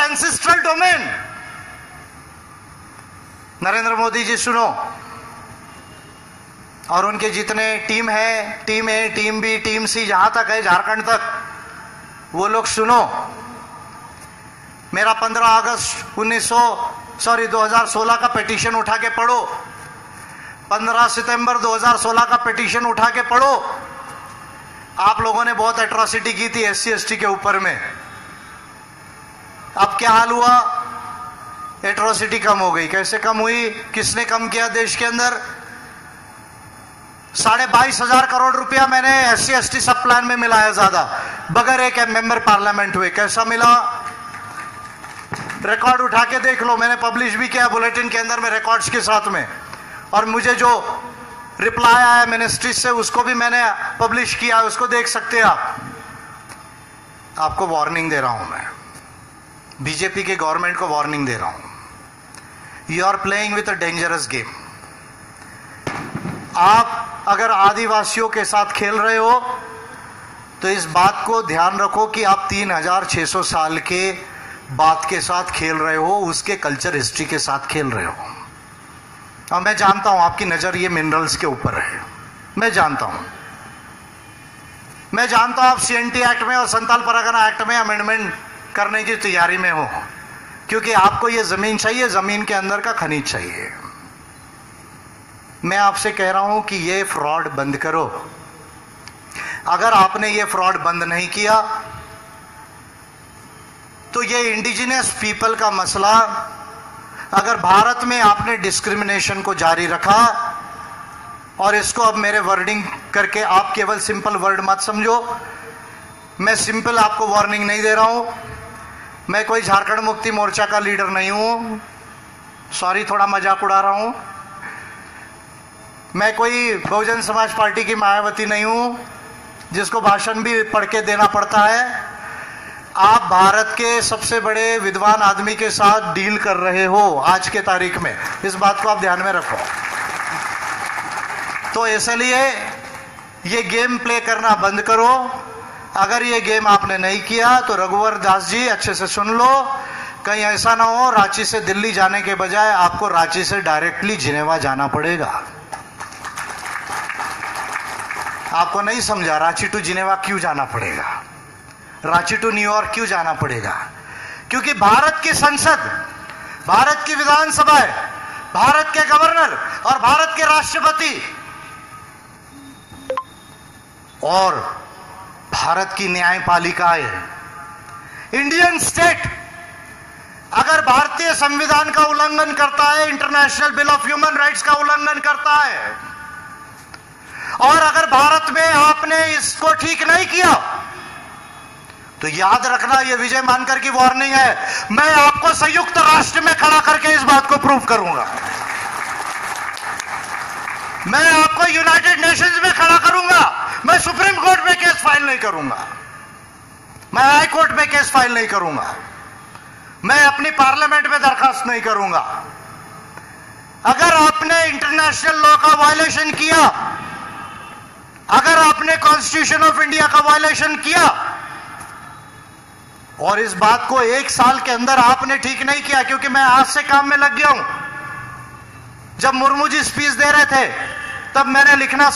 Ancestral domain. Narendra Modi ji सुनो, और उनके जितने टीम है, team A, team B, team C, जहां तक है झारखंड तक, वो लोग सुनो। मेरा 15 अगस्त 2016 का पिटीशन उठा के पढ़ो, 15 सितंबर 2016 का पिटीशन उठा के पढ़ो। आप लोगों ने बहुत एट्रोसिटी की थी SC ST के ऊपर में। अब क्या हाल हुआ? एट्रोसिटी कम हो गई। कैसे कम हुई? किसने कम किया देश के अंदर? 22,500 करोड़ रुपया मैंने SC ST सब प्लान में मिलाया, ज्यादा, बगैर एक मेंबर पार्लियामेंट हुए। कैसा मिला? रिकॉर्ड उठा के देख लो, मैंने पब्लिश भी किया बुलेटिन के अंदर में रिकॉर्ड्स के साथ में। और मुझे जो रिप्लाई आया मिनिस्ट्री से उसको भी मैंने पब्लिश किया, उसको देख सकते हैं आप। आपको वार्निंग दे रहा हूं मैं, बीजेपी के गवर्नमेंट को वार्निंग दे रहा हूं। You are playing with a dangerous game. आप अगर आदिवासियों के साथ खेल रहे हो तो इस बात को ध्यान रखो कि आप 3600 साल के बात के साथ खेल रहे हो, उसके कल्चर हिस्ट्री के साथ खेल रहे हो। और मैं जानता हूं आपकी नजर ये मिनरल्स के ऊपर है, मैं जानता हूं आप CNT एक्ट में और संताल परगना एक्ट में अमेंडमेंट करने की तैयारी में हो, क्योंकि आपको ये जमीन चाहिए, जमीन के अंदर का खनिज चाहिए। मैं आपसे कह रहा हूं कि ये फ्रॉड बंद करो। अगर आपने ये फ्रॉड बंद नहीं किया तो ये इंडिजिनस पीपल का मसला, अगर भारत में आपने डिस्क्रिमिनेशन को जारी रखा, और इसको अब मेरे वर्डिंग करके आप केवल सिंपल वर्ड मत समझो, मैं सिंपल आपको वार्निंग नहीं दे रहा हूं। मैं कोई झारखंड मुक्ति मोर्चा का लीडर नहीं हूं, सॉरी थोड़ा मजाक उड़ा रहा हूं। मैं कोई बहुजन समाज पार्टी की मायावती नहीं हूं जिसको भाषण भी पढ़ के देना पड़ता है। आप भारत के सबसे बड़े विद्वान आदमी के साथ डील कर रहे हो आज के तारीख में, इस बात को आप ध्यान में रखो। तो इसलिए ये गेम प्ले करना बंद करो। अगर ये गेम आपने नहीं किया तो रघुवर दास जी अच्छे से सुन लो, कहीं ऐसा ना हो रांची से दिल्ली जाने के बजाय आपको रांची से डायरेक्टली जिनेवा जाना पड़ेगा। आपको नहीं समझा, रांची टू जिनेवा क्यों जाना पड़ेगा, रांची टू न्यूयॉर्क क्यों जाना पड़ेगा? क्योंकि भारत की संसद, भारत की विधानसभा, भारत के गवर्नर और भारत के राष्ट्रपति और भारत की न्यायपालिकाएं, इंडियन स्टेट अगर भारतीय संविधान का उल्लंघन करता है, international bill of human rights का उल्लंघन करता है, और अगर भारत में आपने इसको ठीक नहीं किया तो याद रखना, यह विजय मानकर की वार्निंग है, मैं आपको संयुक्त राष्ट्र में खड़ा करके इस बात को प्रूव करूंगा। मैं आपको यूनाइटेड नेशंस में खड़ा करूंगा। मैं सुप्रीम कोर्ट में केस फाइल नहीं करूंगा, मैं हाई कोर्ट में केस फाइल नहीं करूंगा, मैं अपनी पार्लियामेंट में दरखास्त नहीं करूंगा। अगर आपने इंटरनेशनल लॉ का वायलेशन किया, अगर आपने कॉन्स्टिट्यूशन ऑफ इंडिया का वायलेशन किया, और इस बात को 1 साल के अंदर आपने ठीक नहीं किया, क्योंकि मैं आज से काम में लग गया हूं। जब मुर्मू जी स्पीच दे रहे थे तब मैंने लिखना